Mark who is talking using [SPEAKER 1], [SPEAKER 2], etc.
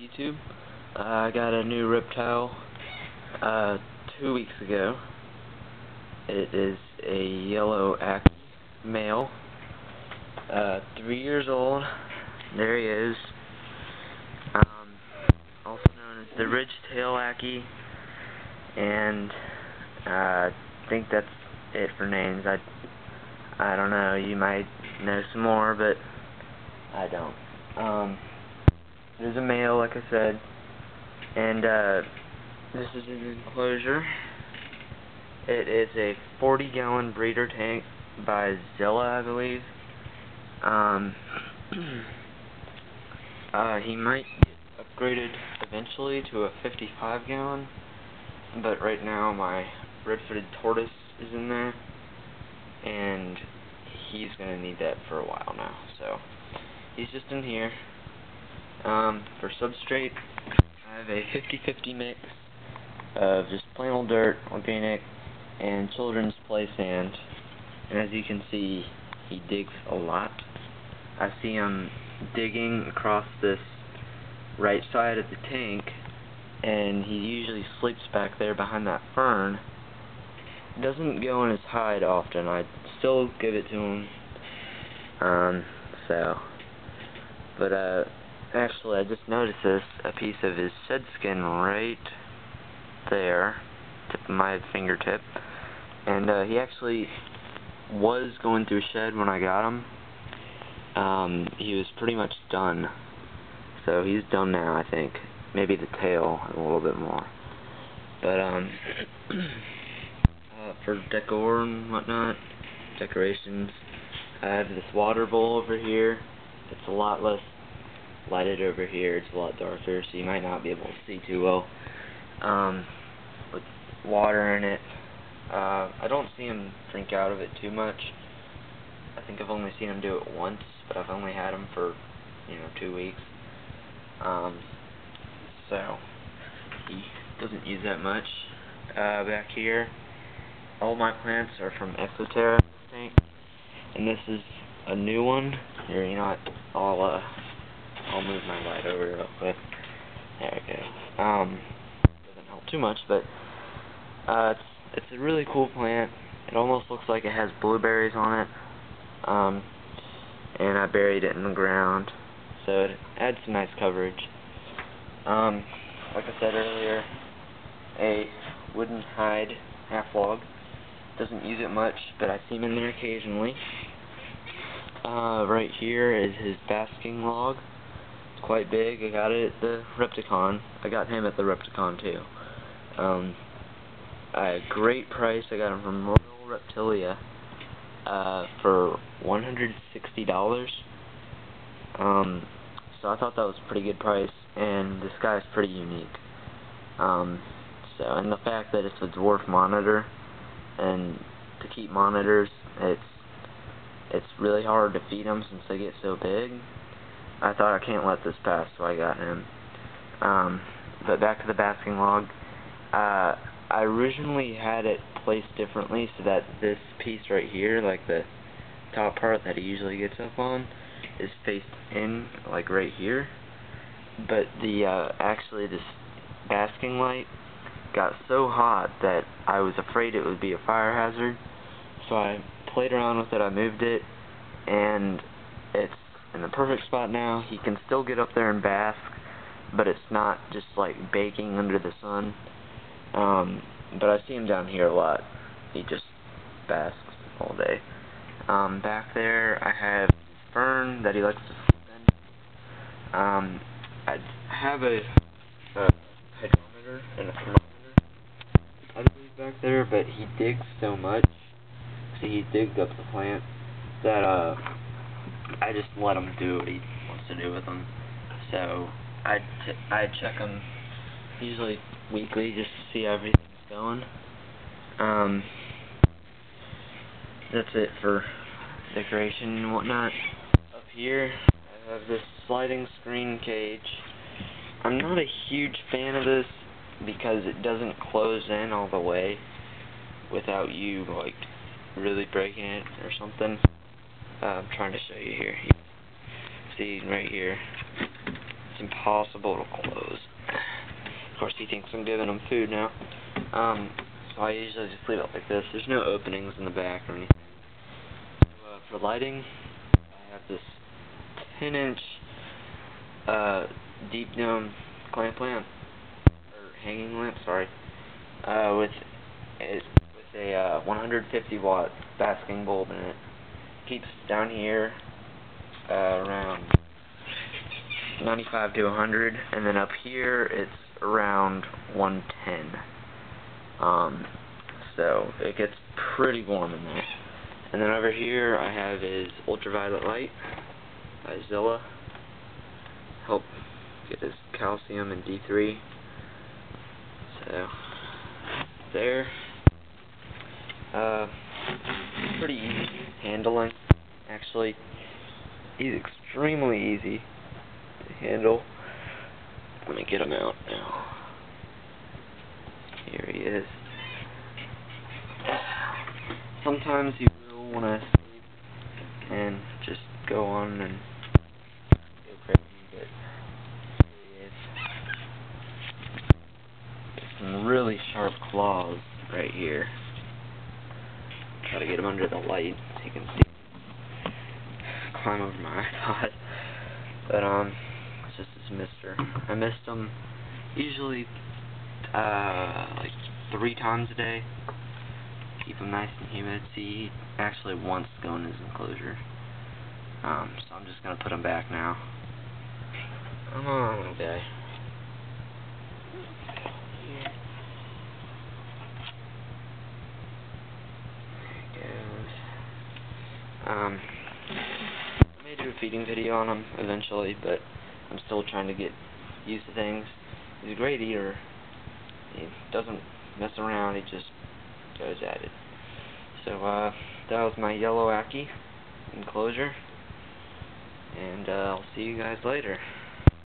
[SPEAKER 1] YouTube. I got a new reptile 2 weeks ago. It is a yellow Ackie male, 3 years old. There he is. Also known as the ridge-tail Ackie, and I think that's it for names. I don't know. You might know some more, but I don't. It is a male, like I said, and this is his enclosure. It is a 40-gallon breeder tank by Zilla, I believe. He might get upgraded eventually to a 55-gallon, but right now my red-footed tortoise is in there, and he's going to need that for a while now, so he's just in here. For substrate, I have a 50-50 mix of just plain old dirt, organic, and children's play sand. And as you can see, he digs a lot. I see him digging across this right side of the tank, and he usually sleeps back there behind that fern. Doesn't go in his hide often. I still give it to him. Actually, I just noticed this, a piece of his shed skin right there, tip of my fingertip, and he actually was going through a shed when I got him. He was pretty much done, so he's done now, I think. Maybe the tail a little bit more, but for decor and whatnot, decorations, I have this water bowl over here. It's a lot less lighted over here. It's a lot darker, so you might not be able to see too well. With water in it. I don't see him drink out of it too much. I think I've only seen him do it once, but I've only had him for, 2 weeks. So he doesn't use that much. Back here, all my plants are from enclosure tank, and this is a new one. Here, I'll move my light over real quick. There we go. Doesn't help too much, but it's a really cool plant. It almost looks like it has blueberries on it. And I buried it in the ground, so it adds some nice coverage. Like I said earlier, a wooden hide half log. Doesn't use it much, but I see him in there occasionally. Right here is his basking log. It's quite big. I got it at the Repticon. I got him at the Repticon too. A great price. I got him from Royal Reptilia for $160. So I thought that was a pretty good price, and this guy's pretty unique. And the fact that it's a dwarf monitor, and to keep monitors, it's really hard to feed them since they get so big. I thought I can't let this pass, so I got him. But back to the basking log. I originally had it placed differently so that this piece right here, like the top part that he usually gets up on, is faced in, like right here. But actually this basking light got so hot that I was afraid it would be a fire hazard. So I played around with it, I moved it, and it's in the perfect spot now. He can still get up there and bask, but it's not just like baking under the sun. But I see him down here a lot. He just basks all day. Back there I have fern that he likes to sleep in. I have a hydrometer and a thermometer, I believe, back there, but he digs so much. See, he digs up the plant that I just let him do what he wants to do with them. So I check him usually weekly just to see how everything's going. That's it for decoration and whatnot. Up here I have this sliding screen cage. I'm not a huge fan of this because it doesn't close in all the way without you like really breaking it or something. I'm trying to show you here. See right here. impossible to close. Of course, he thinks I'm giving him food now. So I usually just leave it like this. There's no openings in the back or anything. So, for lighting, I have this 10-inch deep dome clamp lamp, or hanging lamp, sorry, with a 150 watt basking bulb in it. Keeps down here around 95 to 100, and then up here it's around 110. So it gets pretty warm in there. And then over here I have his ultraviolet light by Zilla. Help get his calcium and D3. So there. Pretty easy handling. Actually, he's extremely easy to handle. Let me get him out now. Here he is. Sometimes you will want to sleep and just go on and go crazy, but here he is. Some really sharp claws right here. Try to get him under the light so you can see. Climb over my iPod. But it's just this mister. I mist him usually like 3 times a day. Keep him nice and humid. See, he actually wants to go in his enclosure. So I'm just gonna put him back now. Come on, little guy. I may do a feeding video on him eventually, but I'm still trying to get used to things. He's a great eater. He doesn't mess around, he just goes at it. So, that was my yellow Ackie enclosure, and I'll see you guys later.